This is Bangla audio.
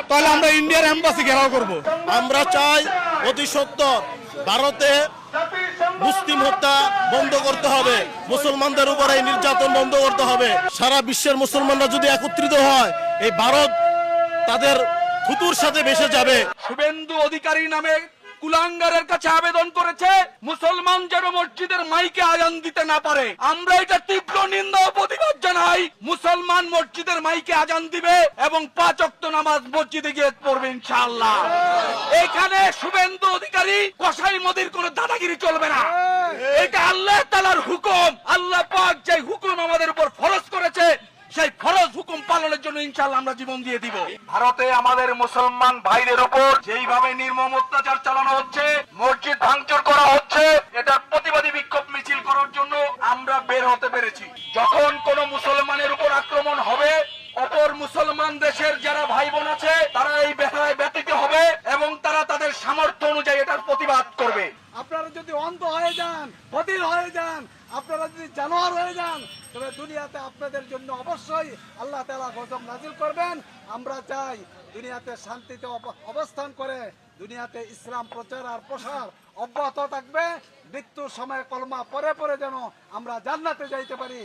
তাহলে আমরা ইন্ডিয়ার এম্বাসি ঘেরাও করব। আমরা চাই অতি সত্বর ভারতে মুসলিম হত্যা বন্ধ করতে হবে, মুসলমানদের উপরে এই নির্যাতন বন্ধ করতে হবে। সারা বিশ্বের মুসলমানরা যদি একত্রিত হয়, এই ভারত তাদের থুতুর সাথে ভেসে যাবে। শুভেন্দু অধিকারী নামে কুলাঙ্গারের কাছে আবেদন করেছে মুসলমান যেন মসজিদের মাইকে আজান দিতে না পারে। আমরা এটা তীব্র নিন্দা ও প্রতিবাদ জানাই। মুসলমান মসজিদের মাইকে আজান দিবে এবং 5 ওয়াক্ত নামাজ মসজিদে গিয়ে পড়বে ইনশাআল্লাহ। এখানে শুভেন্দু অধিকারী কসাই মোদির কোনো দাদাগিরি চলবে না। এটা আল্লাহ তাআলার হুকুম। আল্লাহ পাক যে হুকুম আমাদের উপর ফরজ করেছে, সেই ফরজ হুকুম পালনের জন্য ইনশাআল্লাহ আমরা জীবন দিয়ে দিব। ভারতে আমাদের মুসলমান ভাইদের উপর যেইভাবে নির্মম অত্যাচার চালানো হচ্ছে, মসজিদ ভাঙচুর করা হচ্ছে, এটার প্রতিবাদী বিক্ষোভ মিছিল করার জন্য আমরা বের হতে পেরেছি। যখন কোন মুসলমানের উপর আক্রমণ হবে, অপর মুসলমান দেশের যারা ভাই বোন আছে তারা এই ব্যথায় ব্যতীত হবে এবং তারা তাদের সামর্থ্য অনুযায়ী এটার প্রতিবাদ করবে। আপনারা যদি অন্ধ হয়ে যান, বধির হয়ে যান, আপনারা যদি জানোয়ার হয়ে যান, তবে দুনিয়াতে আপনাদের জন্য অবশ্যই আল্লাহ তাআলা গজব নাজিল করবেন। আমরা চাই দুনিয়াতে শান্তিতে অবস্থান করে দুনিয়াতে ইসলাম প্রচার আর প্রসার অব্যাহত থাকবে। মৃত্যুর সময় কলমা পরে পরে যেন আমরা জান্নাতে যাইতে পারি।